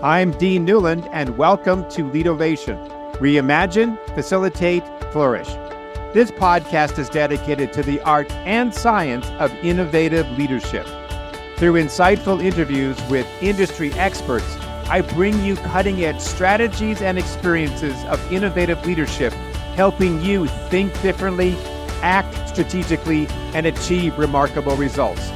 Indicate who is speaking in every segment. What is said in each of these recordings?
Speaker 1: I'm Dean Newland, and welcome to Leadovation. Reimagine, facilitate, flourish. This podcast is dedicated to the art and science of innovative leadership. Through insightful interviews with industry experts, I bring you cutting-edge strategies and experiences of innovative leadership, helping you think differently, act strategically, and achieve remarkable results.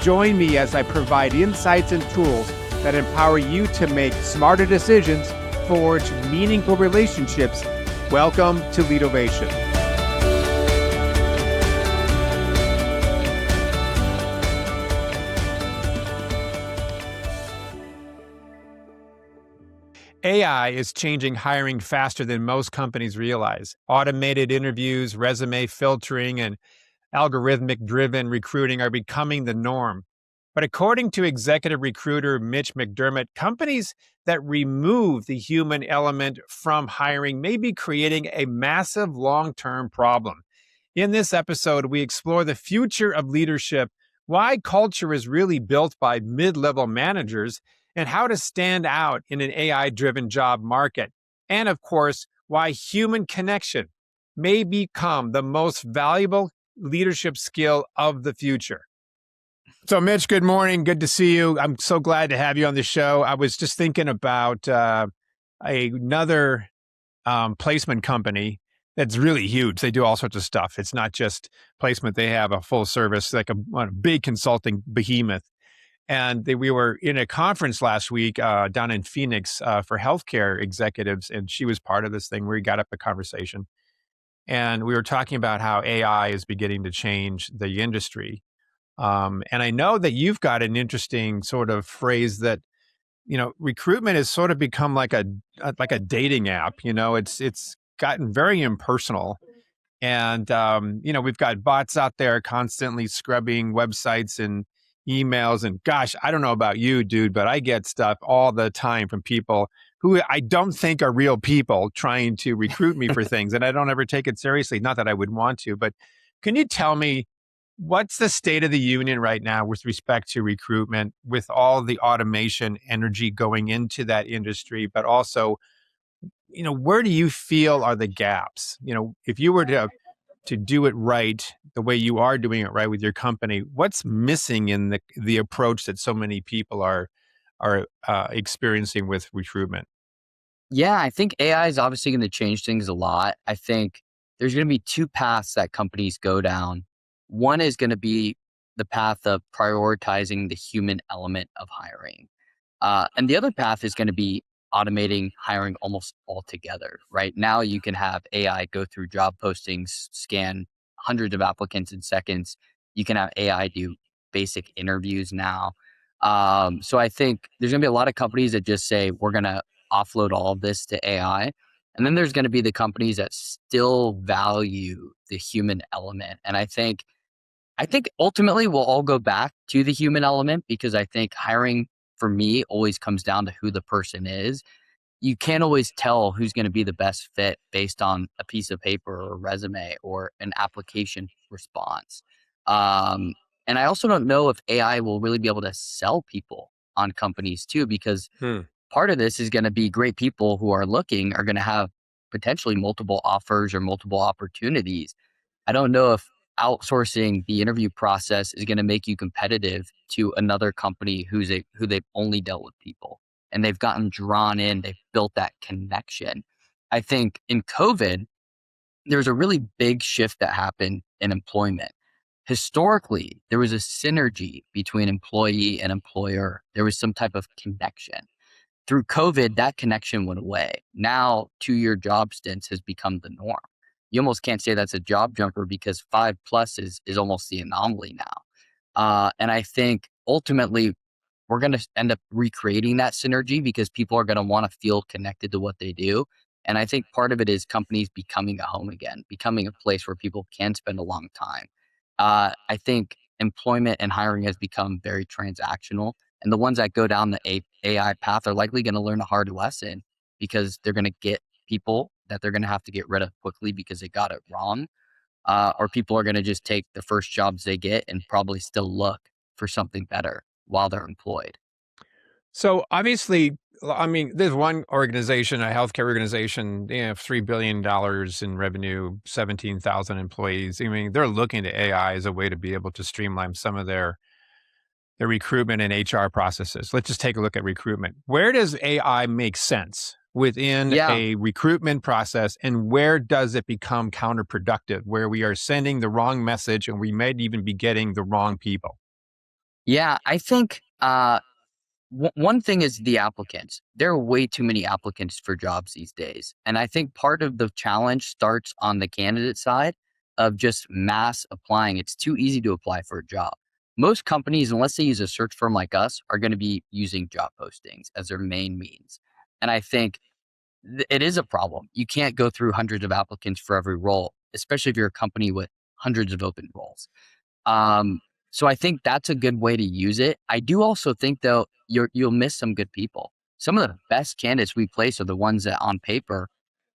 Speaker 1: Join me as I provide insights and tools that empower you to make smarter decisions, forge meaningful relationships. Welcome to Leadovation. AI is changing hiring faster than most companies realize. Automated interviews, resume filtering, and algorithmic-driven recruiting are becoming the norm. But according to executive recruiter Mitch McDermott, companies that remove the human element from hiring may be creating a massive long-term problem. In this episode, we explore the future of leadership, why culture is really built by mid-level managers, and how to stand out in an AI-driven job market. And of course, why human connection may become the most valuable leadership skill of the future. So, Mitch, good morning. Good to see you. I'm so glad to have you on the show. I was just thinking about another placement company that's really huge. They do all sorts of stuff. It's not just placement. They have a full service, like a big consulting behemoth. And we were in a conference last week down in Phoenix for healthcare executives, and she was part of this thing where we got up a conversation. And we were talking about how AI is beginning to change the industry. And I know that you've got an interesting sort of phrase that, recruitment has sort of become like a dating app. It's gotten very impersonal. And, we've got bots out there constantly scrubbing websites and emails. And gosh, I don't know about you, dude, but I get stuff all the time from people who I don't think are real people trying to recruit me for things. And I don't ever take it seriously. Not that I would want to, but can you tell me, what's the state of the union right now with respect to recruitment, with all the automation energy going into that industry, but also, where do you feel are the gaps? If you were to do it right, the way you are doing it right with your company, what's missing in the approach that so many people are experiencing with recruitment?
Speaker 2: Yeah, I think AI is obviously going to change things a lot. I think there's going to be two paths that companies go down. One is going to be the path of prioritizing the human element of hiring. And the other path is going to be automating hiring almost altogether. Right now, you can have AI go through job postings, scan hundreds of applicants in seconds. You can have AI do basic interviews now. So I think there's going to be a lot of companies that just say, we're going to offload all of this to AI. And then there's going to be the companies that still value the human element. And I think ultimately we'll all go back to the human element, because I think hiring for me always comes down to who the person is. You can't always tell who's going to be the best fit based on a piece of paper or a resume or an application response. And I also don't know if AI will really be able to sell people on companies too, because part of this is going to be great people who are looking are going to have potentially multiple offers or multiple opportunities. I don't know if outsourcing the interview process is going to make you competitive to another company who they've only dealt with people and they've gotten drawn in, they've built that connection. I think in COVID, there was a really big shift that happened in employment. Historically, there was a synergy between employee and employer. There was some type of connection. Through COVID, that connection went away. Now, 2-year job stints has become the norm. You almost can't say that's a job jumper, because 5+ is almost the anomaly now. And I think ultimately we're going to end up recreating that synergy, because people are going to want to feel connected to what they do. And I think part of it is companies becoming a home again, becoming a place where people can spend a long time. I think employment and hiring has become very transactional. And the ones that go down the AI path are likely going to learn a hard lesson, because they're going to get people that they're going to have to get rid of quickly because they got it wrong. Or people are going to just take the first jobs they get and probably still look for something better while they're employed.
Speaker 1: So obviously, I mean, there's one organization, a healthcare organization, they have $3 billion in revenue, 17,000 employees. I mean, they're looking to AI as a way to be able to streamline some of their recruitment and HR processes. Let's just take a look at recruitment. Where does AI make sense within
Speaker 2: Yeah.
Speaker 1: a recruitment process, and where does it become counterproductive, where we are sending the wrong message and we might even be getting the wrong people?
Speaker 2: Yeah. I think one thing is the applicants. There are way too many applicants for jobs these days. And I think part of the challenge starts on the candidate side of just mass applying. It's too easy to apply for a job. Most companies, unless they use a search firm like us, are going to be using job postings as their main means. And I think it is a problem. You can't go through hundreds of applicants for every role, especially if you're a company with hundreds of open roles. Um, so I think that's a good way to use it. I do also think though you'll miss some good people. Some of the best candidates we place are the ones that on paper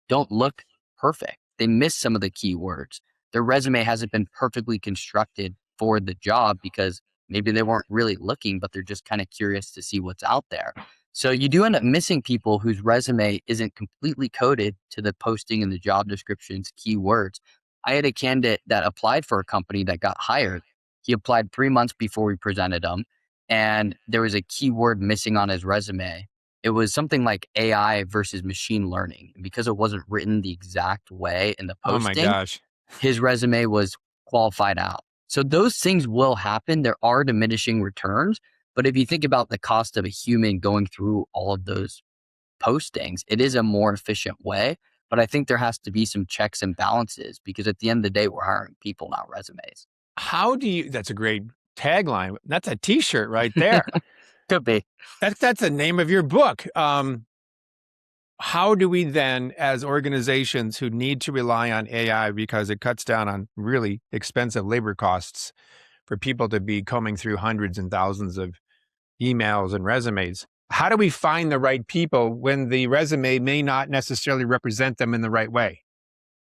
Speaker 2: don't look perfect. They miss some of the keywords. Their resume hasn't been perfectly constructed for the job because maybe they weren't really looking, but they're just kind of curious to see what's out there. So you do end up missing people whose resume isn't completely coded to the posting and the job description's keywords. I had a candidate that applied for a company that got hired. He applied 3 months before we presented him, and there was a keyword missing on his resume. It was something like AI versus machine learning. And because it wasn't written the exact way in the
Speaker 1: Oh my
Speaker 2: posting,
Speaker 1: gosh.
Speaker 2: his resume was qualified out. So those things will happen. There are diminishing returns. But if you think about the cost of a human going through all of those postings, it is a more efficient way. But I think there has to be some checks and balances because at the end of the day, we're hiring people, not resumes.
Speaker 1: How do you, that's a great tagline. That's a t-shirt right there.
Speaker 2: Could be.
Speaker 1: That's the name of your book. How do we then, as organizations who need to rely on AI because it cuts down on really expensive labor costs for people to be combing through hundreds and thousands of emails and resumes, how do we find the right people when the resume may not necessarily represent them in the right way?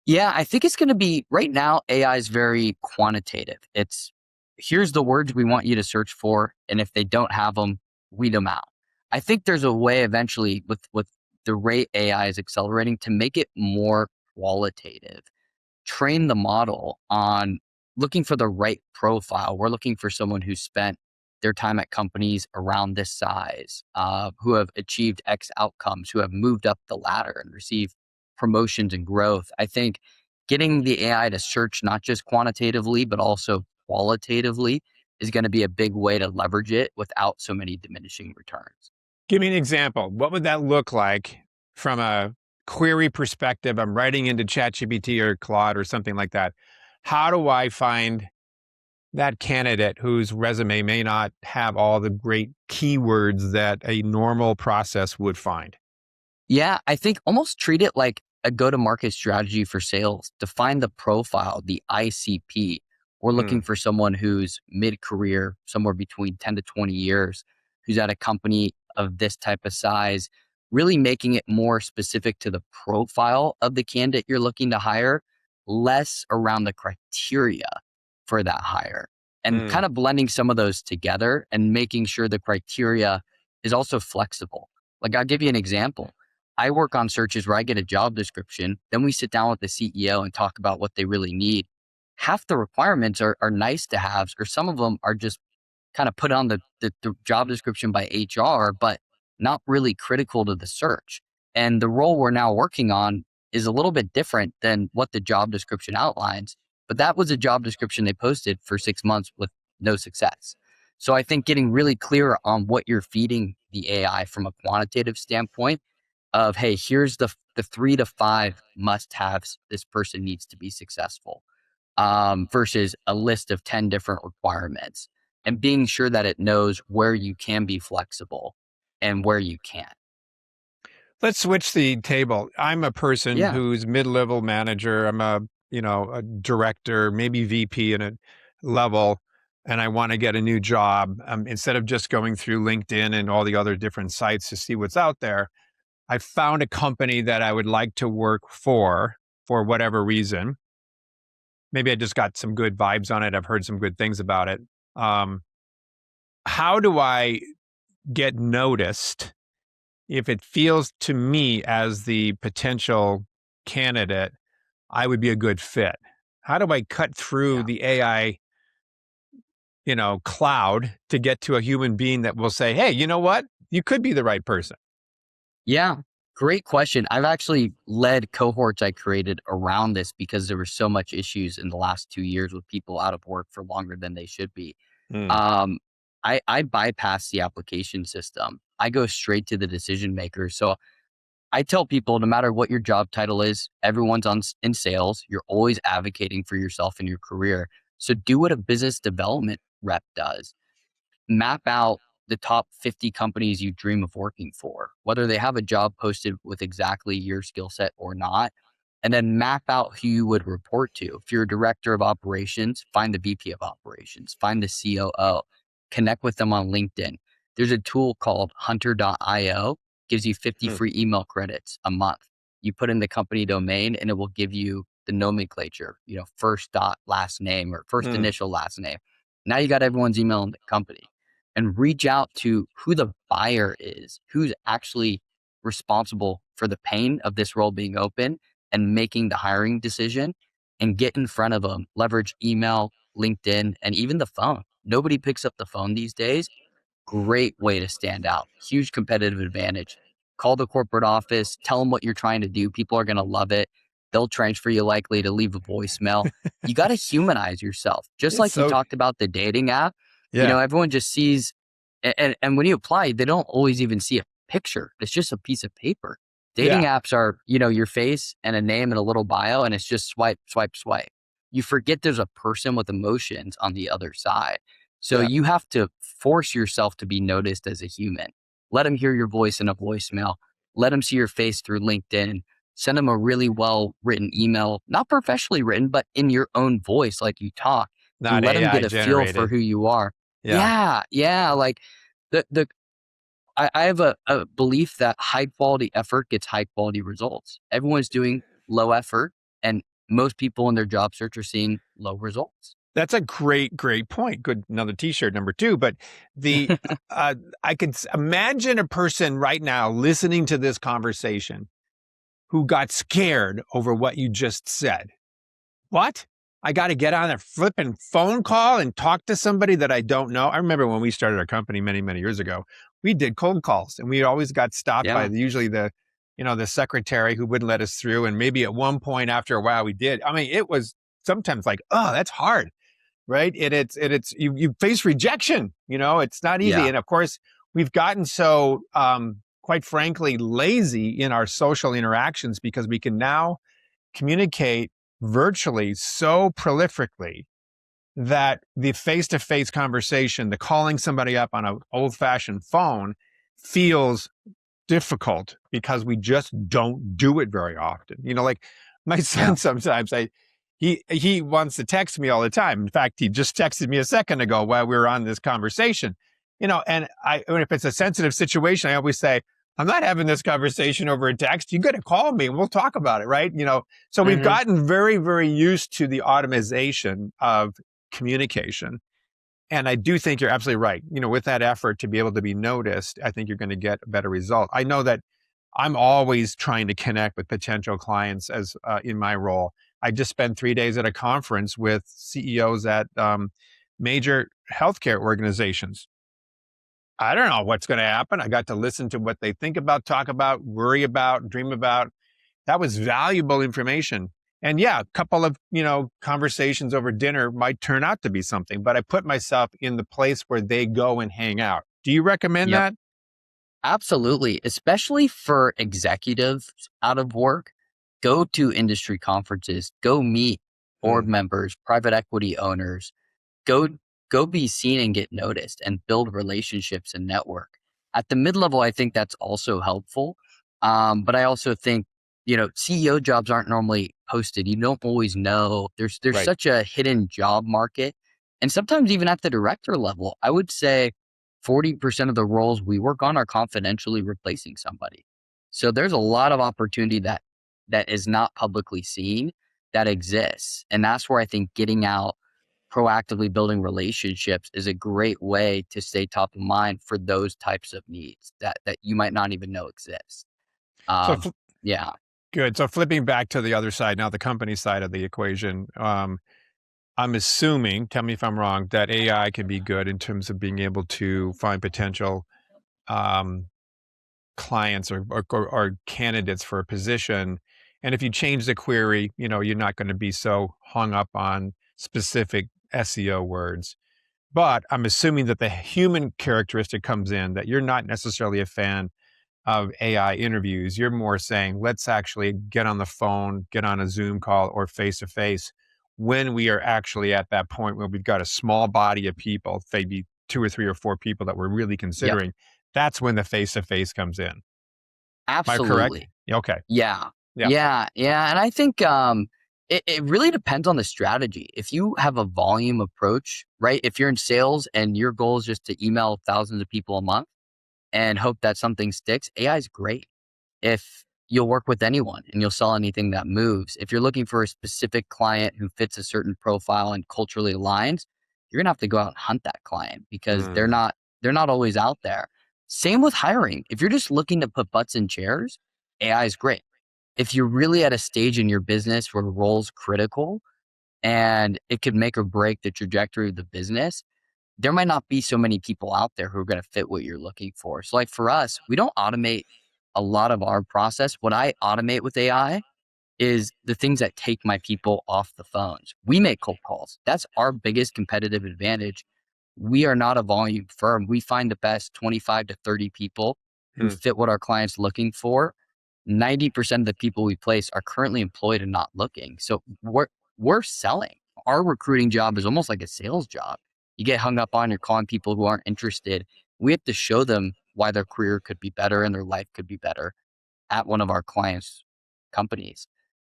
Speaker 2: Yeah, I think it's going to be right now. AI is very quantitative. It's here's the words we want you to search for, and if they don't have them, weed them out. I think there's a way eventually with the rate AI is accelerating to make it more qualitative. Train the model on looking for the right profile. We're looking for someone who spent their time at companies around this size, who have achieved X outcomes, who have moved up the ladder and received promotions and growth. I think getting the AI to search not just quantitatively, but also qualitatively is going to be a big way to leverage it without so many diminishing returns.
Speaker 1: Give me an example. What would that look like from a query perspective? I'm writing into ChatGPT or Claude or something like that. How do I find that candidate whose resume may not have all the great keywords that a normal process would find?
Speaker 2: Yeah, I think almost treat it like a go to market strategy for sales. Define the profile, the ICP. We're looking
Speaker 1: Mm.
Speaker 2: for someone who's mid career, somewhere between 10 to 20 years, who's at a company of this type of size, really making it more specific to the profile of the candidate you're looking to hire, less around the criteria for that hire, and kind
Speaker 1: Mm.
Speaker 2: of blending some of those together and making sure the criteria is also flexible. Like, I'll give you an example. I work on searches where I get a job description, then we sit down with the CEO and talk about what they really need. Half the requirements are nice to haves, or some of them are just kind of put on the job description by HR, but not really critical to the search. And the role we're now working on is a little bit different than what the job description outlines. But that was a job description they posted for 6 months with no success. So I think getting really clear on what you're feeding the AI from a quantitative standpoint of, hey, here's the 3 to 5 must-haves this person needs to be successful, versus a list of 10 different requirements, and being sure that it knows where you can be flexible and where you can't.
Speaker 1: Let's switch the table. I'm a person
Speaker 2: Yeah.
Speaker 1: who's mid-level manager. I'm a director, maybe VP in a level, and I want to get a new job. Instead of just going through LinkedIn and all the other different sites to see what's out there, I found a company that I would like to work for whatever reason. Maybe I just got some good vibes on it. I've heard some good things about it. Um, how do I get noticed if it feels to me as the potential candidate, I would be a good fit. How do I cut through
Speaker 2: Yeah.
Speaker 1: the AI, cloud to get to a human being that will say, hey, you know what? You could be the right person.
Speaker 2: Yeah. Great question. I've actually led cohorts I created around this because there were so much issues in the last 2 years with people out of work for longer than they should be.
Speaker 1: Mm,
Speaker 2: Um, I bypass the application system. I go straight to the decision maker. So I tell people no matter what your job title is, everyone's in sales. You're always advocating for yourself in your career. So do what a business development rep does. Map out the top 50 companies you dream of working for, whether they have a job posted with exactly your skill set or not. And then map out who you would report to. If you're a director of operations, find the VP of operations, find the COO, connect with them on LinkedIn. There's a tool called hunter.io, gives you 50
Speaker 1: mm,
Speaker 2: free email credits a month. You put in the company domain and it will give you the nomenclature, first dot last name or first
Speaker 1: mm,
Speaker 2: initial last name. Now you got everyone's email in the company and reach out to who the buyer is, who's actually responsible for the pain of this role being open and making the hiring decision, and get in front of them. Leverage email, LinkedIn, and even the phone. Nobody picks up the phone these days. Great way to stand out. Huge competitive advantage. Call the corporate office, tell them what you're trying to do. People are going to love it. They'll transfer you likely to leave a voicemail. You got to humanize yourself. Just
Speaker 1: it's
Speaker 2: like you
Speaker 1: so,
Speaker 2: talked about the dating app,
Speaker 1: yeah,
Speaker 2: everyone just sees, and when you apply, they don't always even see a picture. It's just a piece of paper. Dating
Speaker 1: yeah,
Speaker 2: apps are, your face and a name and a little bio, and it's just swipe, swipe, swipe. You forget there's a person with emotions on the other side. So
Speaker 1: yeah.
Speaker 2: you have to force yourself to be noticed as a human. Let them hear your voice in a voicemail. Let them see your face through LinkedIn. Send them a really well written email, not professionally written, but in your own voice, like you talk, and
Speaker 1: Not
Speaker 2: let them
Speaker 1: AI
Speaker 2: get a feel for
Speaker 1: generated.
Speaker 2: who you are.
Speaker 1: Yeah.
Speaker 2: Yeah, yeah. Like the I have a belief that high quality effort gets high quality results. Everyone's doing low effort, and most people in their job search are seeing low results.
Speaker 1: That's a great, great point. Good, another T-shirt number two. But the I could imagine a person right now listening to this conversation who got scared over what you just said. What? I got to get on a flipping phone call and talk to somebody that I don't know. I remember when we started our company many, many years ago, we did cold calls and we always got stopped by
Speaker 2: Yeah.
Speaker 1: usually the secretary who wouldn't let us through. And maybe at one point after a while we did. I mean, it was sometimes like, oh, that's hard, right? And it's you face rejection. It's not easy.
Speaker 2: Yeah.
Speaker 1: And of course, we've gotten so quite frankly lazy in our social interactions because we can now communicate virtually so prolifically that the face-to-face conversation, the calling somebody up on an old-fashioned phone feels difficult because we just don't do it very often. Like my
Speaker 2: Yeah.
Speaker 1: son sometimes he wants to text me all the time. In fact, he just texted me a second ago while we were on this conversation. And if it's a sensitive situation, I always say, I'm not having this conversation over a text. You got to call me and we'll talk about it, right? So we've
Speaker 2: Hmm.
Speaker 1: gotten very, very used to the automation of communication. And I do think you're absolutely right. With that effort to be able to be noticed, I think you're going to get a better result. I know that I'm always trying to connect with potential clients as in my role. I just spent 3 days at a conference with CEOs at major healthcare organizations. I don't know what's going to happen. I got to listen to what they think about, talk about, worry about, dream about. That was valuable information. And yeah, a couple of, conversations over dinner might turn out to be something, but I put myself in the place where they go and hang out. Do you recommend
Speaker 2: Yep.
Speaker 1: that?
Speaker 2: Absolutely. Especially for executives out of work, go to industry conferences, go meet board
Speaker 1: Hmm,
Speaker 2: members, private equity owners, go go be seen and get noticed and build relationships and network. At the mid-level, I think that's also helpful. But I also think, CEO jobs aren't normally posted. You don't always know. There's
Speaker 1: right.
Speaker 2: such a hidden job market. And sometimes even at the director level, I would say 40% of the roles we work on are confidentially replacing somebody. So there's a lot of opportunity that is not publicly seen that exists. And that's where I think getting out proactively building relationships is a great way to stay top of mind for those types of needs that you might not even know exist.
Speaker 1: So
Speaker 2: Um, yeah,
Speaker 1: good. So flipping back to the other side now, the company side of the equation. I'm assuming, tell me if I'm wrong, that AI can be good in terms of being able to find potential um, clients or candidates for a position. And if you change the query, you're not going to be so hung up on specific SEO words. But I'm assuming that the human characteristic comes in, that you're not necessarily a fan of AI interviews. You're more saying, let's actually get on the phone, get on a Zoom call or face to face when we are actually at that point where we've got a small body of people, maybe two or three or four people that we're really
Speaker 2: yep,
Speaker 1: considering. That's when the face to face comes in. Am I correct?
Speaker 2: absolutely.
Speaker 1: Yeah, okay.
Speaker 2: Yeah.
Speaker 1: Yeah.
Speaker 2: Yeah. Yeah. And I think it really depends on the strategy. If you have a volume approach, right? If you're in sales and your goal is just to email thousands of people a month and hope that something sticks, AI is great. If you'll work with anyone and you'll sell anything that moves, if you're looking for a specific client who fits a certain profile and culturally aligns, you're gonna have to go out and hunt that client because
Speaker 1: Mm,
Speaker 2: they're not always out there. Same with hiring. If you're just looking to put butts in chairs, AI is great. If you're really at a stage in your business where the role's critical and it could make or break the trajectory of the business, there might not be so many people out there who are going to fit what you're looking for. So, like for us, we don't automate a lot of our process. What I automate with AI is the things that take my people off the phones. We make cold calls. That's our biggest competitive advantage. We are not a volume firm. We find the best 25 to 30 people who
Speaker 1: mm.
Speaker 2: fit what our clients looking for. 90% of the people we place are currently employed and not looking. So we're selling. Our recruiting job is almost like a sales job. You get hung up on, you're calling people who aren't interested. We have to show them why their career could be better and their life could be better at one of our clients' companies.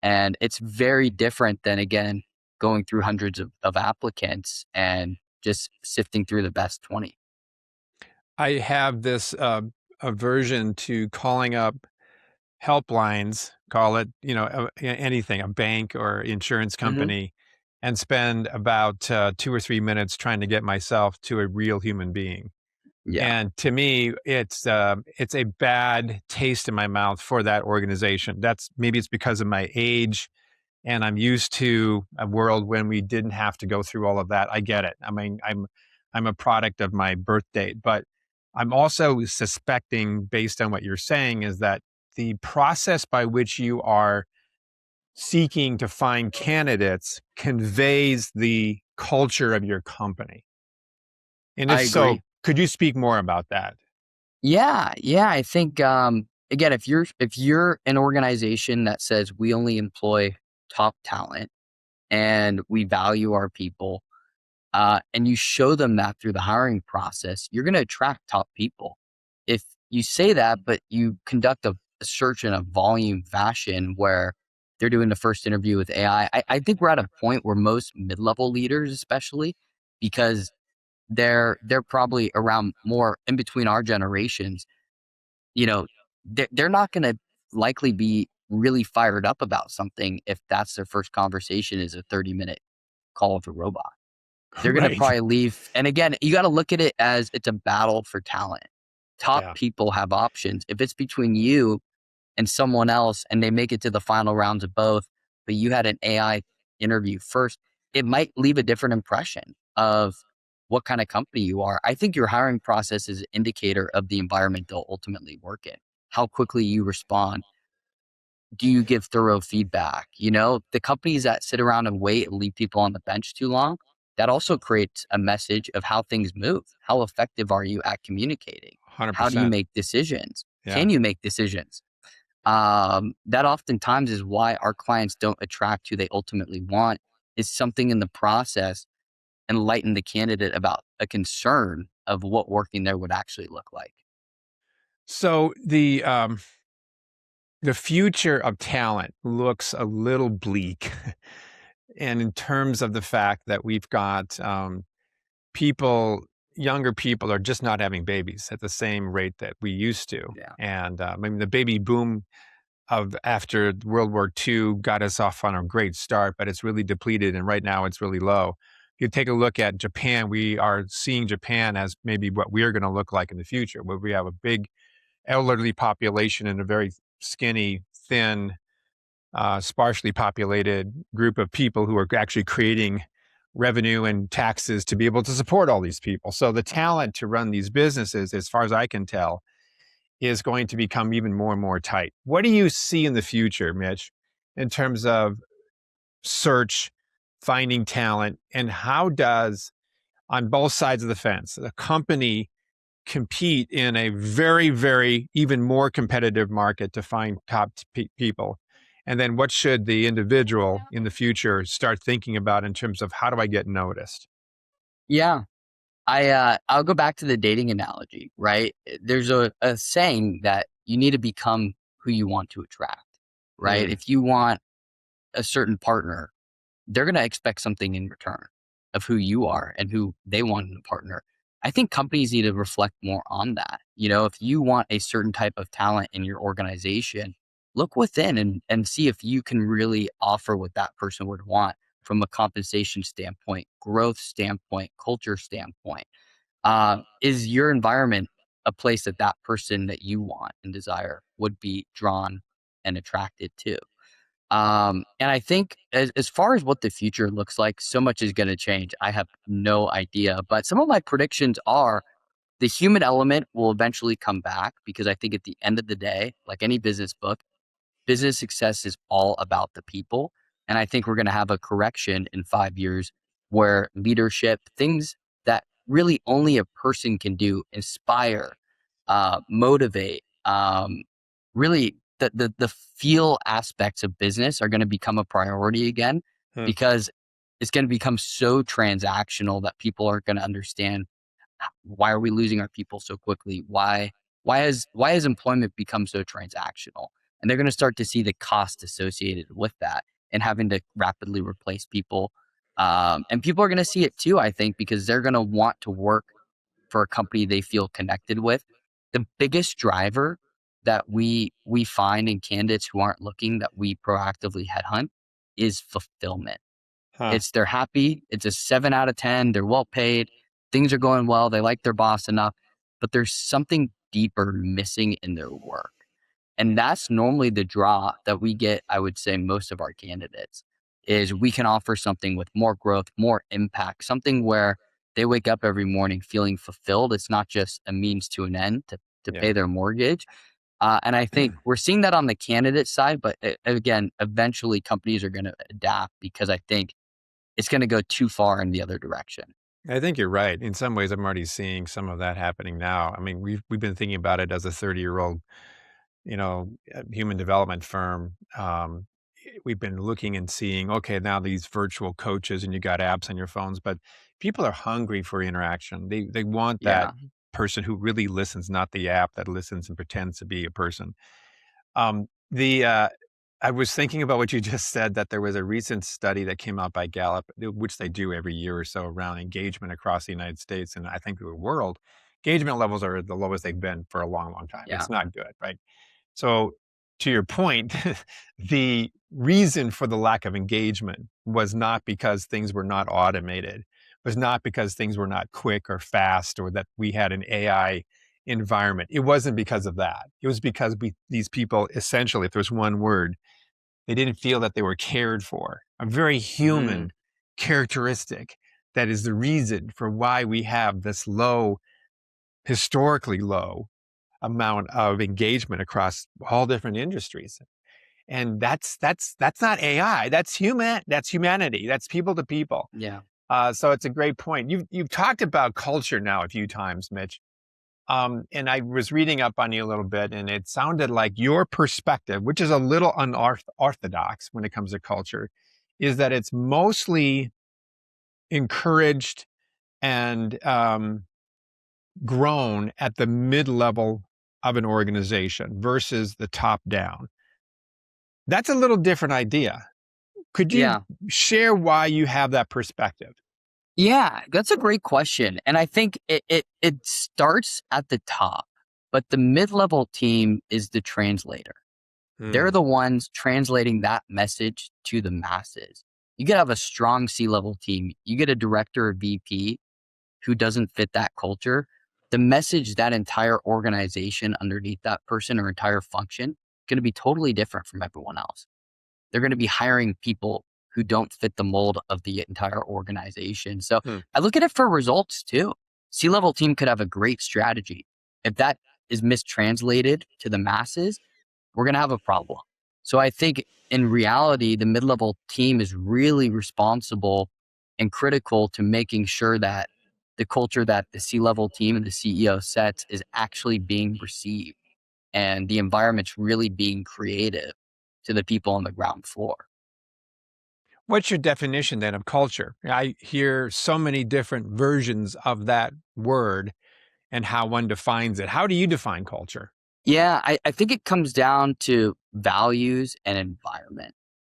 Speaker 2: And it's very different than, again, going through hundreds of applicants and just sifting through the best 20.
Speaker 1: I have this aversion to calling up helplines, call it, anything, a bank or insurance
Speaker 2: Hmm.
Speaker 1: company, and spend about 2 or 3 minutes trying to get myself to a real human being.
Speaker 2: Yeah,
Speaker 1: And to me, it's a bad taste in my mouth for that organization. Maybe it's because of my age, and I'm used to a world when we didn't have to go through all of that. I get it. I mean, I'm a product of my birth date, but I'm also suspecting, based on what you're saying, is that the process by which you are seeking to find candidates conveys the culture of your company. And if
Speaker 2: I
Speaker 1: so,
Speaker 2: agree.
Speaker 1: could you speak more about that?
Speaker 2: Yeah, yeah. I think again, if you're an organization that says we only employ top talent and we value our people, and you show them that through the hiring process, you're going to attract top people. If you say that, but you conduct a search in a volume fashion where they're doing the first interview with AI, I think we're at a point where most mid-level leaders, especially because they're probably around more in between our generations, you know, they're not going to likely be really fired up about something if that's their first conversation is a 30-minute call with a robot. They're gonna
Speaker 1: Right.
Speaker 2: probably leave, and again, you gotta look at it as it's a battle for talent. Top
Speaker 1: Yeah.
Speaker 2: people have options. If it's between you and someone else and they make it to the final rounds of both, but you had an AI interview first, it might leave a different impression of what kind of company you are. I think your hiring process is an indicator of the environment they'll ultimately work in. How quickly you respond, do you give thorough feedback? You know, the companies that sit around and wait and leave people on the bench too long, that also creates a message of how things move. How effective are you at communicating? How do you
Speaker 1: 100%.
Speaker 2: make decisions?
Speaker 1: Yeah.
Speaker 2: Can you make decisions? That oftentimes is why our clients don't attract who they ultimately want, is something in the process enlighten the candidate about a concern of what working there would actually look like.
Speaker 1: So the future of talent looks a little bleak. And in terms of the fact that we've got people, younger people are just not having babies at the same rate that we used to.
Speaker 2: Yeah.
Speaker 1: And I mean, the baby boom of after World War II got us off on a great start, but it's really depleted. And right now it's really low. you take a look at Japan, we are seeing Japan as maybe what we're going to look like in the future, where we have a big elderly population and a very skinny, thin, sparsely populated group of people who are actually creating revenue and taxes to be able to support all these people. So the talent to run these businesses, as far as I can tell, is going to become even more and more tight. What do you see in the future, Mitch, in terms of search, finding talent, and how does, on both sides of the fence, a company compete in a very, very even more competitive market to find top people? And then what should the individual in the future start thinking about in terms of how do I get noticed?
Speaker 2: Yeah. I'll go back to the dating analogy, right? There's a saying that you need to become who you want to attract, right?
Speaker 1: Mm,
Speaker 2: If you want a certain partner, they're going to expect something in return of who you are and who they want in a partner. I think companies need to reflect more on that. If you want a certain type of talent in your organization, look within and see if you can really offer what that person would want from a compensation standpoint, growth standpoint, culture standpoint. Is your environment a place that that person that you want and desire would be drawn and attracted to? And I think as far as what the future looks like, so much is going to change. I have no idea, but some of my predictions are the human element will eventually come back because I think at the end of the day, like any business book, business success is all about the people. And I think we're going to have a correction in 5 years where leadership, things that really only a person can do, inspire, motivate, really the feel aspects of business are going to become a priority again
Speaker 1: hmm,
Speaker 2: because it's going to become so transactional that people are going to understand why are we losing our people so quickly? Why has employment become so transactional? And they're going to start to see the cost associated with that and having to rapidly replace people. And people are going to see it too, I think, because they're going to want to work for a company they feel connected with. The biggest driver that we find in candidates who aren't looking that we proactively headhunt is fulfillment.
Speaker 1: huh,
Speaker 2: They're happy. It's a 7 out of 10. They're well paid. Things are going well. They like their boss enough, but there's something deeper missing in their work. And that's normally the draw that we get, I would say, most of our candidates is we can offer something with more growth, more impact, something where they wake up every morning feeling fulfilled. It's not just a means to an end to
Speaker 1: yeah.
Speaker 2: pay their mortgage. And I think we're seeing that on the candidate side, but again, eventually companies are going to adapt because I think it's going to go too far in the other direction.
Speaker 1: I think you're right. In some ways, I'm already seeing some of that happening now. I mean, we've been thinking about it as a 30-year-old, human development firm. We've been looking and seeing, okay, now these virtual coaches and you got apps on your phones, but people are hungry for interaction. They want that
Speaker 2: Yeah.
Speaker 1: person who really listens, not the app that listens and pretends to be a person. The I was thinking about what you just said, that there was a recent study that came out by Gallup, which they do every year or so, around engagement across the United States and I think the world. Engagement levels are the lowest they've been for a long, long time.
Speaker 2: Yeah.
Speaker 1: It's not good, right? So, to your point, the reason for the lack of engagement was not because things were not automated, was not because things were not quick or fast or that we had an AI environment. It wasn't because of that. It was because these people essentially, if there's one word, they didn't feel that they were cared for. A very
Speaker 2: Mm,
Speaker 1: human characteristic that is the reason for why we have this low, historically low amount of engagement across all different industries. And that's not AI. That's human. That's humanity. That's people to people.
Speaker 2: yeah.
Speaker 1: So it's a great point. You've talked about culture now a few times, Mitch. And I was reading up on you a little bit, and it sounded like your perspective, which is a little unorthodox when it comes to culture, is that it's mostly encouraged and grown at the mid level of an organization versus the top down. That's a little different idea. Could you
Speaker 2: Yeah.
Speaker 1: share why you have that perspective?
Speaker 2: Yeah. That's a great question. And I think it starts at the top, but the mid-level team is the translator. They're
Speaker 1: Hmm.
Speaker 2: the ones translating that message to the masses. You could have a strong C-level team. You get a director or VP who doesn't fit that culture. The message that entire organization underneath that person or entire function going to be totally different from everyone else. They're going to be hiring people who don't fit the mold of the entire organization. So
Speaker 1: Hmm.
Speaker 2: I look at it for results too. C-level team could have a great strategy. If that is mistranslated to the masses, we're going to have a problem. So I think in reality, the mid-level team is really responsible and critical to making sure that the culture that the C-level team and the CEO sets is actually being received and the environment's really being creative to the people on the ground floor.
Speaker 1: What's your definition then of culture? I hear so many different versions of that word and how one defines it. How do you define culture?
Speaker 2: Yeah, I think it comes down to values and environment.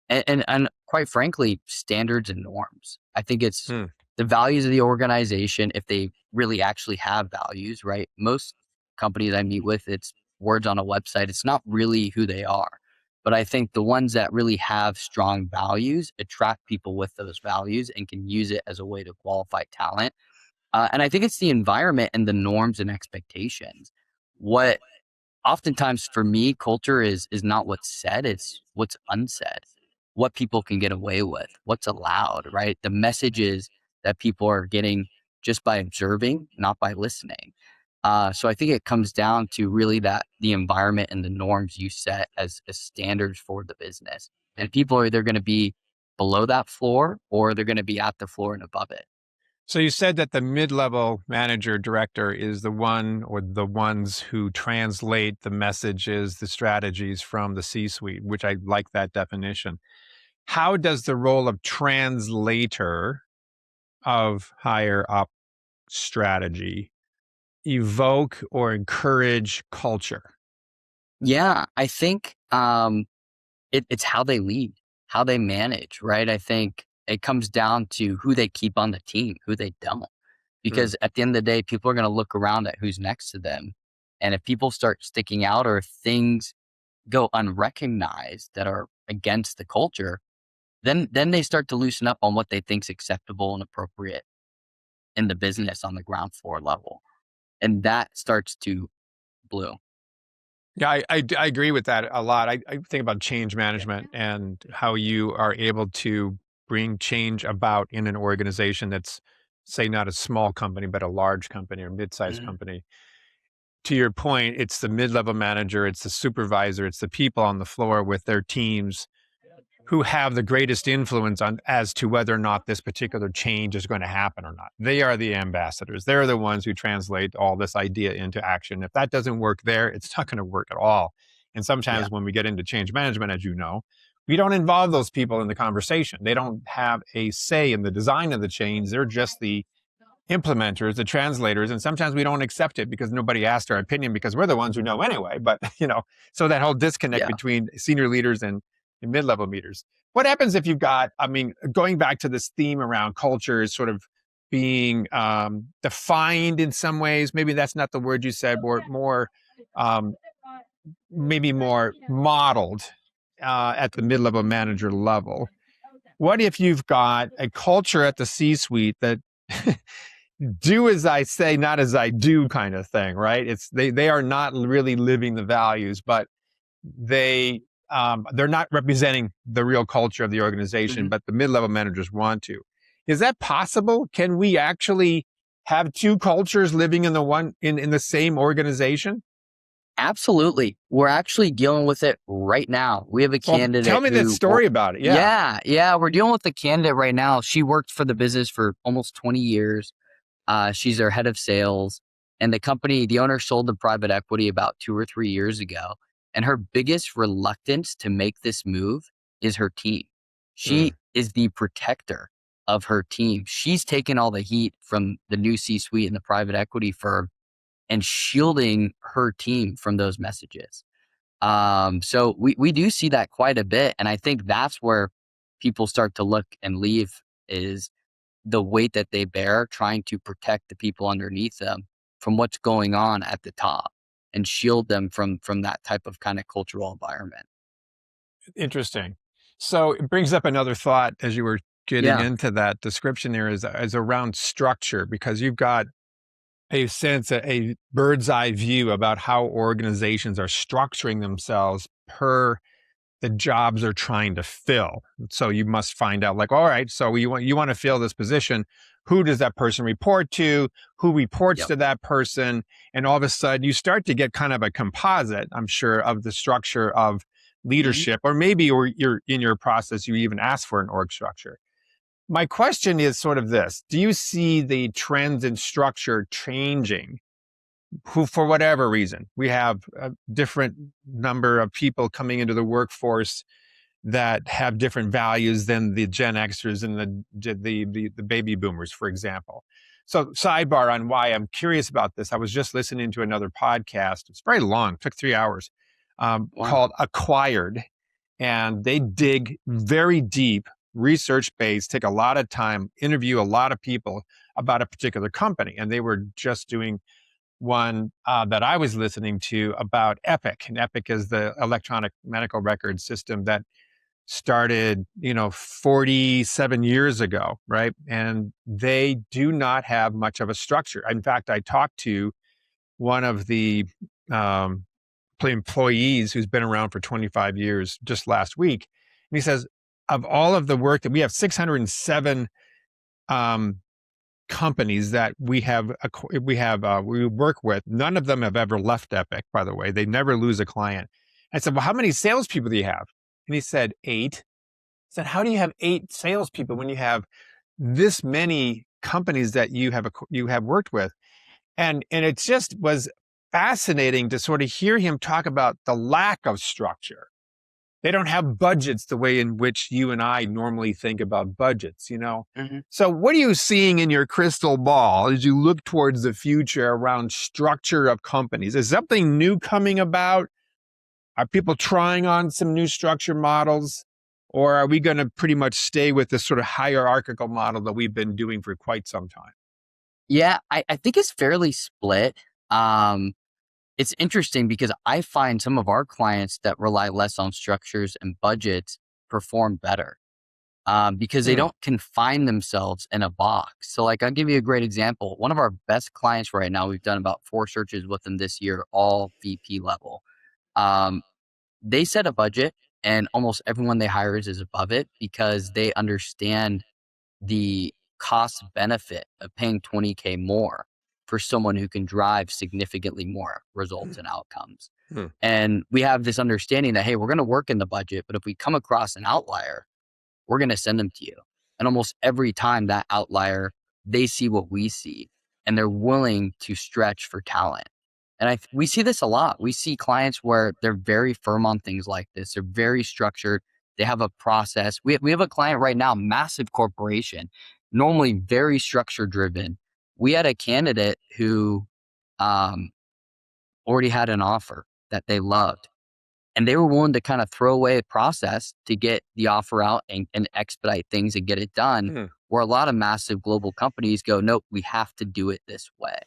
Speaker 2: And quite frankly, standards and norms. I think it's
Speaker 1: Hmm.
Speaker 2: the values of the organization, if they really actually have values, right? Most companies I meet with, it's words on a website. It's not really who they are. But I think the ones that really have strong values attract people with those values and can use it as a way to qualify talent. And I think it's the environment and the norms and expectations. What oftentimes for me, culture is not what's said, it's what's unsaid, what people can get away with, what's allowed, right? The messages that people are getting just by observing, not by listening. So I think it comes down to really that the environment and the norms you set as standards for the business. And people are either going to be below that floor or they're going to be at the floor and above it.
Speaker 1: So you said that the mid-level manager director is the one or the ones who translate the messages, the strategies from the C-suite, which I like that definition. How does the role of translator of higher up strategy evoke or encourage culture?
Speaker 2: Yeah, I think it's how they lead, how they manage, right? I think it comes down to who they keep on the team, who they don't.
Speaker 1: Hmm.
Speaker 2: Because at the end of the day, people are going to look around at who's next to them. And if people start sticking out or if things go unrecognized that are against the culture, then they start to loosen up on what they think's acceptable and appropriate in the business on the ground floor level. And that starts to bloom.
Speaker 1: Yeah, I agree with that a lot. I think about change management and how you are able to bring change about in an organization that's, say, not a small company, but a large company or mid-sized
Speaker 2: Mhm.
Speaker 1: company. To your point, it's the mid-level manager, it's the supervisor, it's the people on the floor with their teams who have the greatest influence on as to whether or not this particular change is going to happen or not. They are the ambassadors. They're the ones who translate all this idea into action. If that doesn't work there, it's not going to work at all. And
Speaker 2: Yeah.
Speaker 1: sometimes when we get into change management, as you know, we don't involve those people in the conversation. They don't have a say in the design of the change. They're just the implementers, the translators, and sometimes we don't accept it because nobody asked our opinion because we're the ones who know anyway. But so that whole disconnect
Speaker 2: Yeah.
Speaker 1: between senior leaders and mid-level leaders. What happens if you've got? I mean, going back to this theme around culture is sort of being defined in some ways. Maybe that's not the word you said. More um, maybe more modeled at the mid-level manager level. What if you've got a culture at the C-suite that do as I say, not as I do kind of thing, right? It's they are not really living the values, but they they're not representing the real culture of the organization,
Speaker 2: Mhm.
Speaker 1: but the mid-level managers want to. Is that possible? Can we actually have two cultures living in the one in the same organization?
Speaker 2: Absolutely. We're actually dealing with it right now. We have a
Speaker 1: Well, tell
Speaker 2: candidate
Speaker 1: me that
Speaker 2: who,
Speaker 1: story about it. Yeah.
Speaker 2: yeah, we're dealing with a candidate right now. She worked for the business for almost 20 years. She's their head of sales. And the company, the owner sold to private equity about 2 or 3 years ago. And her biggest reluctance to make this move is her team.
Speaker 1: Hmm.
Speaker 2: She is the protector of her team. She's taken all the heat from the new C suite and the private equity firm and shielding her team from those messages. So we do see that quite a bit. And I think that's where people start to look and leave is the weight that they bear trying to protect the people underneath them from what's going on at the top and shield them from that type of kind of cultural environment.
Speaker 1: Interesting. So it brings up another thought as you were getting
Speaker 2: Yeah.
Speaker 1: into that description there is around structure, because you've got a sense, a bird's eye view about how organizations are structuring themselves per the jobs they're trying to fill. So you must find out, like, all right, so you want to fill this position. Who does that person report to? Who reports
Speaker 2: Yep.
Speaker 1: to that person? And all of a sudden, you start to get kind of a composite, I'm sure, of the structure of
Speaker 2: Hmm.
Speaker 1: leadership, or maybe you're in your process, you even ask for an org structure. My question is sort of this: do you see the trends in structure changing? Who, for whatever reason, we have a different number of people coming into the workforce that have different values than the Gen Xers and the baby boomers, for example. So, sidebar on why I'm curious about this. I was just listening to another podcast. It's very long, took 3 hours,
Speaker 2: Wow.
Speaker 1: called Acquired, and they dig very deep, research based, take a lot of time, interview a lot of people about a particular company, and they were just doing one that I was listening to about Epic, and Epic is the electronic medical record system that started, 47 years ago, right? And they do not have much of a structure. In fact, I talked to one of the um, employees who's been around for 25 years just last week. And he says, of all of the work that we have, 607 um, companies that we work with, none of them have ever left Epic, by the way. They never lose a client. I said, well, how many salespeople do you have? And he said, 8. I said, how do you have 8 salespeople when you have this many companies that you have worked with? And it just was fascinating to sort of hear him talk about the lack of structure. They don't have budgets the way in which you and I normally think about budgets.
Speaker 2: Hmm.
Speaker 1: So what are you seeing in your crystal ball as you look towards the future around structure of companies? Is something new coming about? Are people trying on some new structure models? Or are we going to pretty much stay with this sort of hierarchical model that we've been doing for quite some time?
Speaker 2: Yeah, I think it's fairly split. Um, it's interesting because I find some of our clients that rely less on structures and budgets perform better, because they
Speaker 1: Hmm.
Speaker 2: don't confine themselves in a box. So, like, I'll give you a great example. One of our best clients right now, we've done about 4 searches with them this year, all VP level. Um, they set a budget, and almost everyone they hire is above it because they understand the cost benefit of paying 20K more for someone who can drive significantly more results and outcomes.
Speaker 1: Hmm.
Speaker 2: And we have this understanding that, hey, we're going to work in the budget, but if we come across an outlier, we're going to send them to you. And almost every time that outlier, they see what we see and they're willing to stretch for talent. And we see this a lot. We see clients where they're very firm on things like this. They're very structured. They have a process. We have a client right now, massive corporation, normally very structure driven. We had a candidate who um, already had an offer that they loved, and they were willing to kind of throw away a process to get the offer out and expedite things and get it done.
Speaker 1: Hmm.
Speaker 2: Where a lot of massive global companies go, nope, we have to do it this way.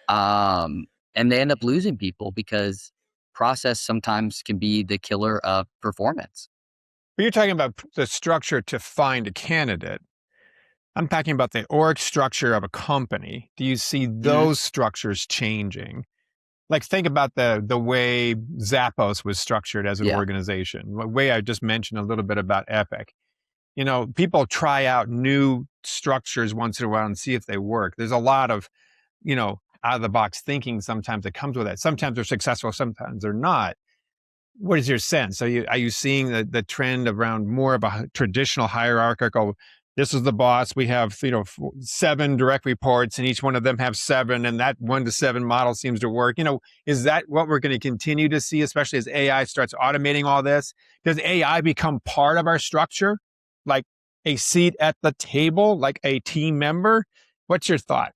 Speaker 2: Um, and they end up losing people because process sometimes can be the killer of performance.
Speaker 1: But you're talking about the structure to find a candidate. I'm talking about the org structure of a company. Do you see
Speaker 2: Hmm.
Speaker 1: those structures changing? Like, think about the way Zappos was structured as an
Speaker 2: Yeah.
Speaker 1: organization. The way I just mentioned a little bit about Epic. People try out new structures once in a while and see if they work. There's a lot of, out of the box thinking sometimes that comes with that. Sometimes they're successful, sometimes they're not. What is your sense? Are you seeing the trend around more of a traditional hierarchical? This is the boss. We have 7 direct reports, and each one of them have 7, and that 1 to 7 model seems to work. Is that what we're going to continue to see, especially as AI starts automating all this? Does AI become part of our structure, like a seat at the table, like a team member? What's your thought?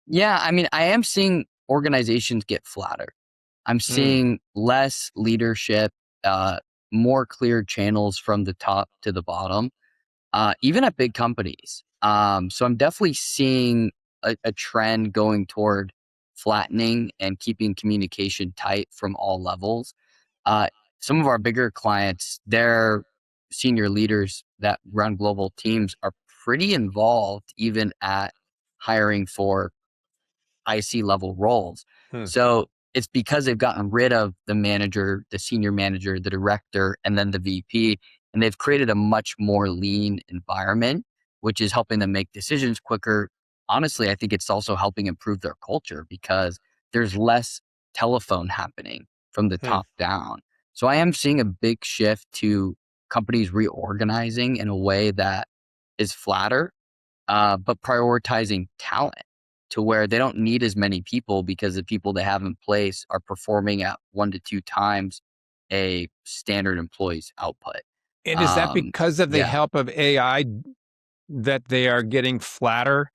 Speaker 2: Yeah. I mean, I am seeing organizations get flatter. I'm
Speaker 1: Mm.
Speaker 2: seeing less leadership, uh, more clear channels from the top to the bottom, even at big companies. So I'm definitely seeing a trend going toward flattening and keeping communication tight from all levels. Uh, some of our bigger clients, they're senior leaders that run global teams are pretty involved even at hiring for IC level roles.
Speaker 1: Hmm.
Speaker 2: So it's because they've gotten rid of the manager, the senior manager, the director, and then the VP, and they've created a much more lean environment, which is helping them make decisions quicker. Honestly, I think it's also helping improve their culture because there's less telephone happening from the
Speaker 1: Hmm.
Speaker 2: top down. So I am seeing a big shift to companies reorganizing in a way that is flatter, but prioritizing talent to where they don't need as many people because the people they have in place are performing at 1 to 2 times a standard employee's output.
Speaker 1: And is that because of the
Speaker 2: Yeah.
Speaker 1: help of AI that they are getting flatter?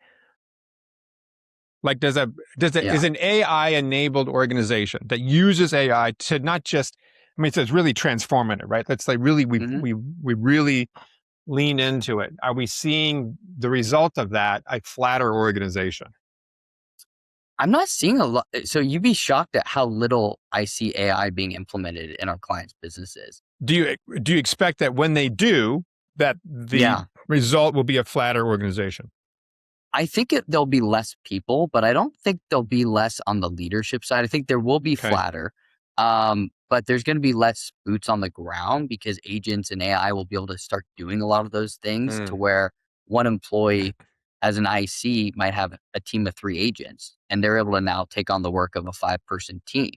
Speaker 1: Like, is
Speaker 2: Yeah.
Speaker 1: an AI enabled organization that uses AI to not just, I mean, it's really transformative, right? Let's say really,
Speaker 2: Mhm.
Speaker 1: we really lean into it. Are we seeing the result of that, a flatter organization?
Speaker 2: I'm not seeing a lot. So you'd be shocked at how little I see AI being implemented in our clients' businesses.
Speaker 1: Do you expect that when they do, that the
Speaker 2: Yeah.
Speaker 1: result will be a flatter organization?
Speaker 2: I think there'll be less people, but I don't think there'll be less on the leadership side. I think there will be
Speaker 1: Okay.
Speaker 2: flatter, but there's going to be less boots on the ground because agents and AI will be able to start doing a lot of those things to
Speaker 1: Mm.
Speaker 2: where one employee as an IC might have a team of 3 agents and they're able to now take on the work of a 5-person team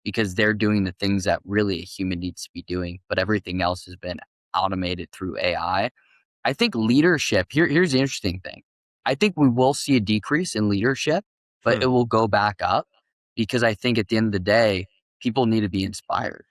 Speaker 2: because they're doing the things that really a human needs to be doing, but everything else has been automated through AI. I think leadership here's the interesting thing. I think we will see a decrease in leadership, but
Speaker 1: Hmm.
Speaker 2: it will go back up because I think at the end of the day, people need to be inspired.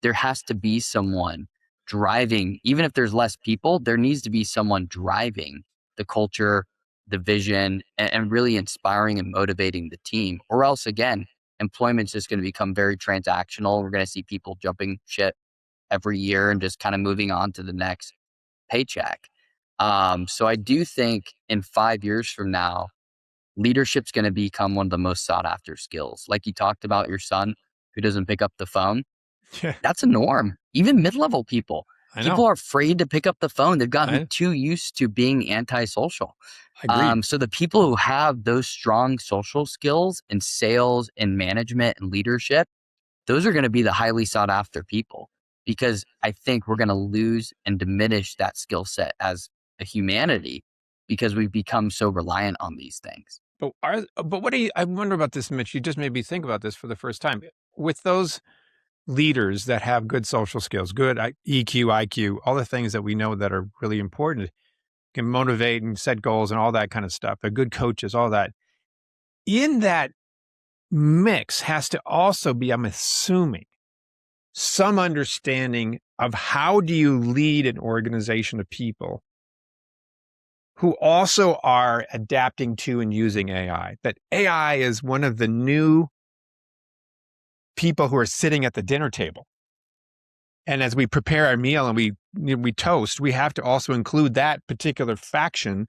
Speaker 2: There has to be someone driving, even if there's less people, there needs to be someone driving the culture, the vision, and really inspiring and motivating the team. Or else again, employment's just going to become very transactional. We're going to see people jumping ship every year and just kind of moving on to the next paycheck. So I do think in 5 years from now, leadership's going to become one of the most sought after skills. Like you talked about your son who doesn't pick up the phone.
Speaker 1: Yeah,
Speaker 2: That's a norm. Even mid-level people,
Speaker 1: I know.
Speaker 2: people are afraid to pick up the phone. They've gotten
Speaker 1: I
Speaker 2: too used to being antisocial.
Speaker 1: agreed.
Speaker 2: So the people who have those strong social skills in sales and management and leadership, those are going to be the highly sought after people because I think we're going to lose and diminish that skill set as a humanity because we've become so reliant on these things.
Speaker 1: But what do you? I wonder about this, Mitch. You just made me think about this for the first time. With those leaders that have good social skills, good EQ, IQ, all the things that we know that are really important, can motivate and set goals and all that kind of stuff. They're good coaches, all that. In that mix has to also be, I'm assuming, some understanding of how do you lead an organization of people who also are adapting to and using AI. That AI is one of the new people who are sitting at the dinner table. And as we prepare our meal and we toast, we have to also include that particular faction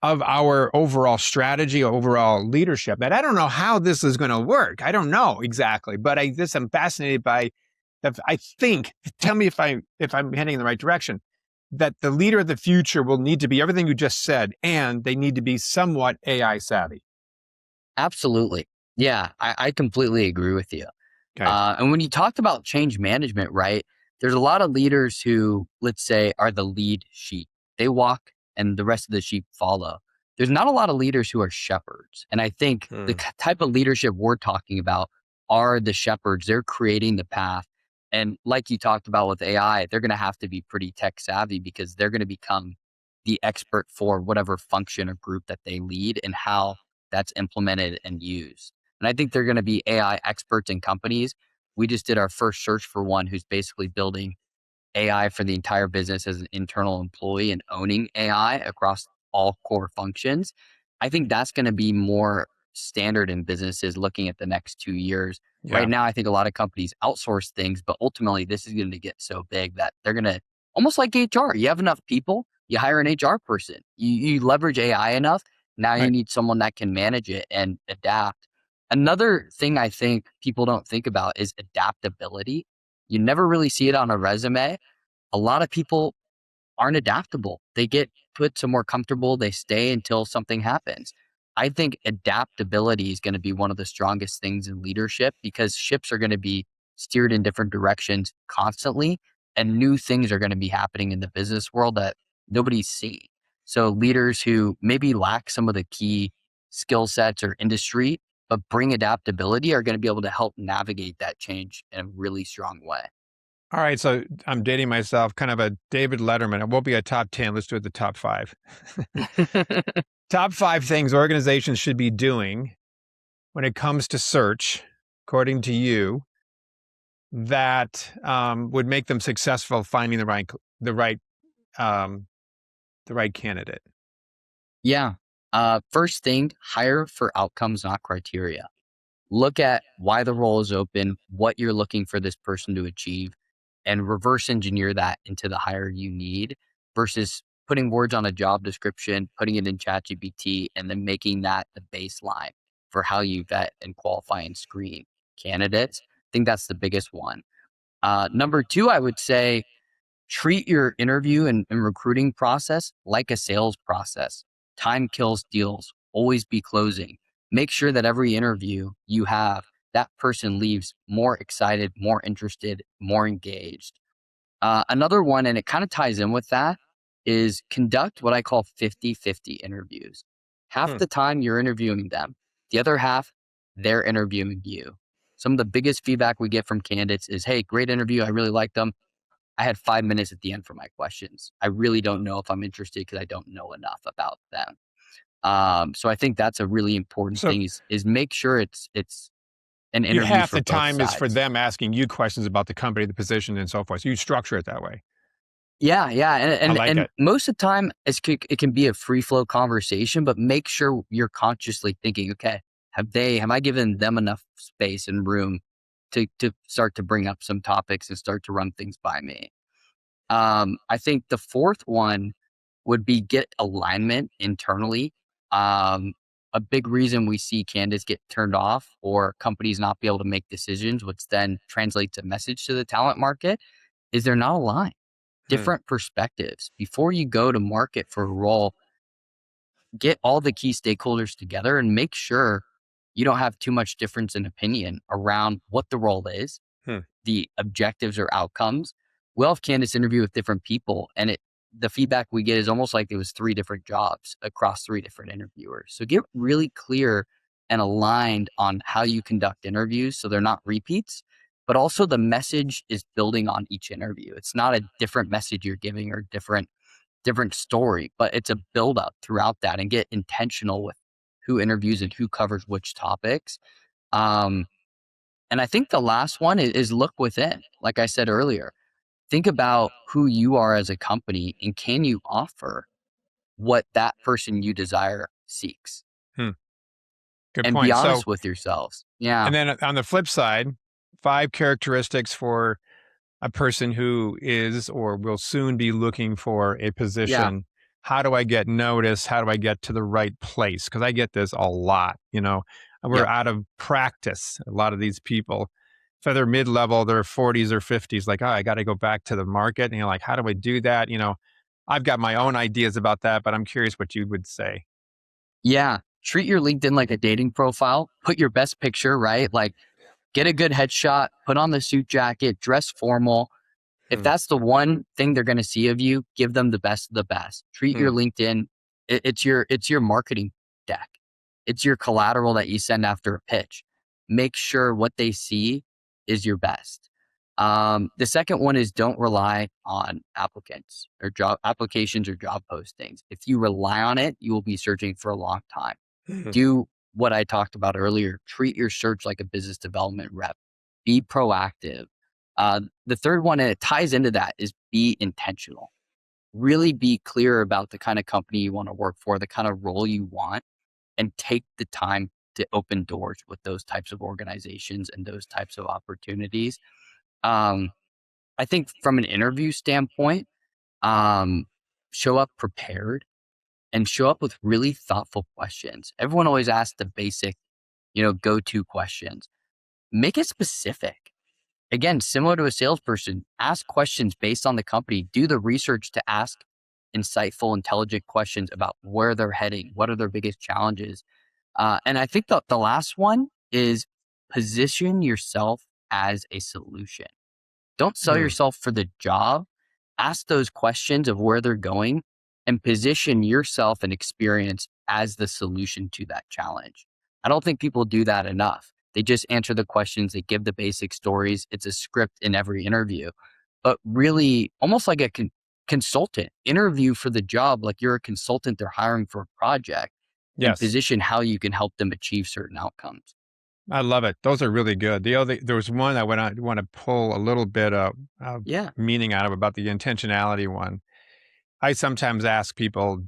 Speaker 1: of our overall strategy, overall leadership. And I don't know how this is going to work. I don't know exactly, but I'm fascinated by. I think. Tell me if I'm heading in the right direction. That the leader of the future will need to be everything you just said, and they need to be somewhat AI savvy.
Speaker 2: Absolutely. Yeah, I completely agree with you.
Speaker 1: Okay.
Speaker 2: And when you talked about change management, right, there's a lot of leaders who, let's say, are the lead sheep. They walk and the rest of the sheep follow. There's not a lot of leaders who are shepherds. And I think the
Speaker 1: Hmm.
Speaker 2: type of leadership we're talking about are the shepherds. They're creating the path. And like you talked about with AI, they're going to have to be pretty tech savvy because they're going to become the expert for whatever function or group that they lead and how that's implemented and used. And I think they're going to be AI experts in companies. We just did our first search for one who's basically building AI for the entire business as an internal employee and owning AI across all core functions. I think that's going to be more standard in businesses looking at the next 2 years. Right
Speaker 1: Yeah.
Speaker 2: now, I think a lot of companies outsource things, but ultimately, this is going to get so big that they're going to almost like HR. You have enough people, you hire an HR person, you leverage AI enough. Now you
Speaker 1: Right.
Speaker 2: need someone that can manage it and adapt. Another thing I think people don't think about is adaptability. You never really see it on a resume. A lot of people aren't adaptable. They get put somewhere comfortable, they stay until something happens. I think adaptability is going to be one of the strongest things in leadership because ships are going to be steered in different directions constantly, and new things are going to be happening in the business world that nobody's seen. So leaders who maybe lack some of the key skill sets or industry, but bring adaptability are going to be able to help navigate that change in a really strong way.
Speaker 1: All right, so I'm dating myself, kind of a David Letterman. It won't be a top 10. Let's do it the top five. Top five things organizations should be doing when it comes to search, according to you, that would make them successful finding the right um, the right candidate.
Speaker 2: Yeah. First thing, hire for outcomes, not criteria. Look at why the role is open, what you're looking for this person to achieve, and reverse engineer that into the hire you need versus putting words on a job description, putting it in ChatGPT, and then making that the baseline for how you vet and qualify and screen candidates. I think that's the biggest one. Number two, I would say treat your interview and recruiting process like a sales process. Time kills deals. Always be closing. Make sure that every interview you have, that person leaves more excited, more interested, more engaged. Another one, and it kind of ties in with that, is conduct what I call 50-50 interviews. Half
Speaker 1: Hmm.
Speaker 2: the time you're interviewing them, the other half, they're interviewing you. Some of the biggest feedback we get from candidates is, hey, great interview. I really liked them. I had 5 minutes at the end for my questions. I really don't know if I'm interested because I don't know enough about them. So I think that's a really important
Speaker 1: So
Speaker 2: thing is make sure it's an
Speaker 1: you
Speaker 2: interview
Speaker 1: half
Speaker 2: for
Speaker 1: the
Speaker 2: both
Speaker 1: time is for
Speaker 2: sides.
Speaker 1: them asking you questions about the company, the position, and so forth. So you structure it that way.
Speaker 2: Yeah, yeah,
Speaker 1: I
Speaker 2: and
Speaker 1: like
Speaker 2: and
Speaker 1: it.
Speaker 2: most of the time it can be a free flow conversation, but make sure you're consciously thinking, okay, have I given them enough space and room to start to bring up some topics and start to run things by me? I think the fourth one would be get alignment internally. Um, a big reason we see candidates get turned off or companies not be able to make decisions, which then translates a message to the talent market, is they're not aligned.
Speaker 1: Hmm.
Speaker 2: Different perspectives. Before you go to market for a role, get all the key stakeholders together and make sure you don't have too much difference in opinion around what the role is,
Speaker 1: Hmm.
Speaker 2: the objectives or outcomes. We'll have candidates interview with different people, and the feedback we get is almost like it was three different jobs across three different interviewers. So get really clear and aligned on how you conduct interviews so they're not repeats, but also the message is building on each interview. It's not a different message you're giving or different story, but it's a build up throughout that and get intentional with who interviews and who covers which topics. Um, and I think the last one is look within. Like I said earlier, think about who you are as a company and can you offer what that person you desire seeks
Speaker 1: Hmm. Good
Speaker 2: and be
Speaker 1: point. So,
Speaker 2: honest with yourselves. Yeah.
Speaker 1: and then on the flip side, five characteristics for a person who is or will soon be looking for a
Speaker 2: Yeah.
Speaker 1: position. How do I get noticed? How do I get to the right place? Because I get this a lot. We're
Speaker 2: Yep.
Speaker 1: out of practice. A lot of these people, if they're mid-level, they're 40s or 50s, like, oh, I got to go back to the market. And you're like, how do I do that? I've got my own ideas about that, but I'm curious what you would say.
Speaker 2: Yeah. Treat your LinkedIn like a dating profile. Put your best picture, right? Like get a good headshot, put on the suit jacket, dress formal. If
Speaker 1: Hmm,
Speaker 2: that's the one thing they're going to see of you, give them the best of the best. Treat
Speaker 1: hmm,
Speaker 2: your LinkedIn. It's your marketing deck. It's your collateral that you send after a pitch. Make sure what they see is your best. The second one is don't rely on applicants or job applications or job postings. If you rely on it, you will be searching for a long time.
Speaker 1: hmm,
Speaker 2: Do what I talked about earlier. Treat your search like a business development rep. Be proactive. The third one, and it ties into that, is be intentional. Really be clear about the kind of company you want to work for, the kind of role you want, and take the time to open doors with those types of organizations and those types of opportunities. Um, I think from an interview standpoint, um, show up prepared and show up with really thoughtful questions. Everyone always asks the basic, go-to questions. Make it specific. Again, similar to a salesperson, ask questions based on the company. Do the research to ask insightful, intelligent questions about where they're heading, what are their biggest challenges. And I think the last one is position yourself as a solution. Don't sell
Speaker 1: Mm,
Speaker 2: yourself for the job. Ask those questions of where they're going and position yourself and experience as the solution to that challenge. I don't think people do that enough. They just answer the questions, they give the basic stories. It's a script in every interview, but really almost like a consultant interview for the job, like you're a consultant they're hiring for a project, and
Speaker 1: yes.
Speaker 2: position how you can help them achieve certain outcomes.
Speaker 1: I love it. Those are really good. There was one I want to pull a little bit of
Speaker 2: Yeah.
Speaker 1: meaning out of about the intentionality one. I sometimes ask people,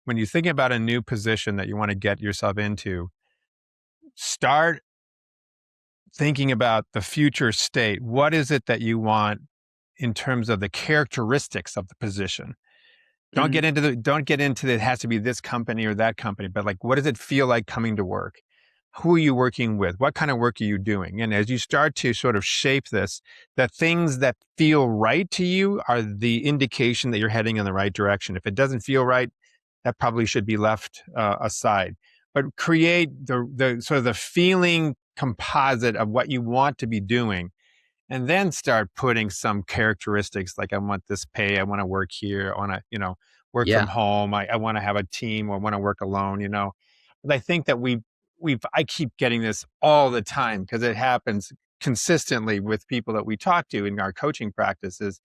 Speaker 1: when you're thinking about a new position that you want to get yourself into, start thinking about the future state. What is it that you want in terms of the characteristics of the position?
Speaker 2: Hmm.
Speaker 1: Don't get into it has to be this company or that company, but like, what does it feel like coming to work? Who are you working with? What kind of work are you doing? And as you start to sort of shape this, the things that feel right to you are the indication that you're heading in the right direction. If it doesn't feel right, that probably should be left aside. But create the sort of the feeling composite of what you want to be doing, and then start putting some characteristics like I want this pay, I want to work here, I want to, work from
Speaker 2: Yeah.
Speaker 1: home, I want to have a team, or I want to work alone. But I think that I keep getting this all the time because it happens consistently with people that we talk to in our coaching practices.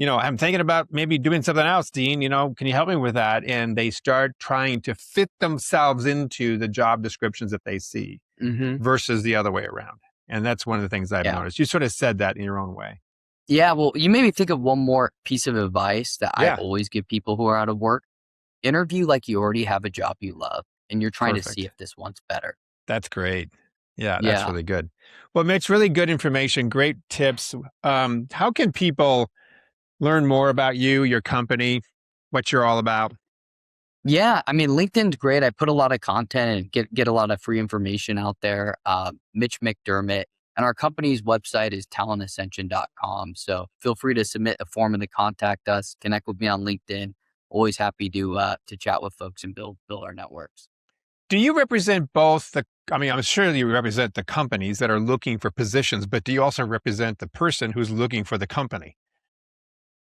Speaker 1: I'm thinking about maybe doing something else, Dean, can you help me with that? And they start trying to fit themselves into the job descriptions that they see
Speaker 2: Hmm.
Speaker 1: versus the other way around. And that's one of the things I've
Speaker 2: Yeah.
Speaker 1: noticed. You sort of said that in your own way.
Speaker 2: Yeah. Well, you made me think of one more piece of advice that I
Speaker 1: Yeah,
Speaker 2: always give people who are out of work. Interview like you already have a job you love and you're trying to see
Speaker 1: perfect.
Speaker 2: if this one's better.
Speaker 1: That's great. Yeah, that's
Speaker 2: Yeah.
Speaker 1: really good. Well, Mitch, really good information, great tips. How can people learn more about you, your company, what you're all about?
Speaker 2: Yeah. I mean, LinkedIn's great. I put a lot of content and get a lot of free information out there. Mitch McDermott. And our company's website is talentascension.com. So feel free to submit a form and to contact us, connect with me on LinkedIn. Always happy to chat with folks and build our networks.
Speaker 1: Do you represent I'm sure you represent the companies that are looking for positions, but do you also represent the person who's looking for the company?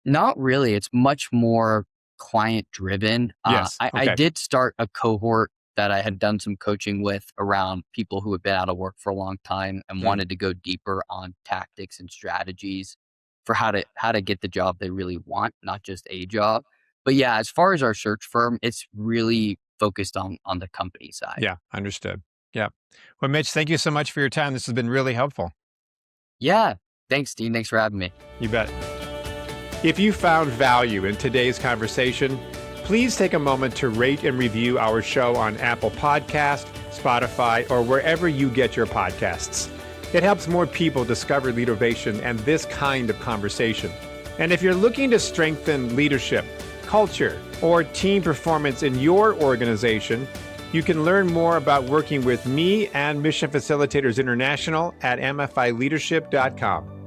Speaker 2: Not really. It's much more client driven.
Speaker 1: Yes.
Speaker 2: I
Speaker 1: Okay.
Speaker 2: did start a cohort that I had done some coaching with around people who had been out of work for a long time and
Speaker 1: Mm,
Speaker 2: wanted to go deeper on tactics and strategies for how to get the job they really want, not just a job. But yeah, as far as our search firm, it's really focused on the company side.
Speaker 1: yeah, understood. Yeah. Well, Mitch, thank you so much for your time. This has been really helpful.
Speaker 2: Yeah. Thanks, Dean. Thanks for having me.
Speaker 1: You bet. If you found value in today's conversation, please take a moment to rate and review our show on Apple Podcast, Spotify, or wherever you get your podcasts. It helps more people discover Leadervation and this kind of conversation. And if you're looking to strengthen leadership, culture, or team performance in your organization, you can learn more about working with me and Mission Facilitators International at mfileadership.com.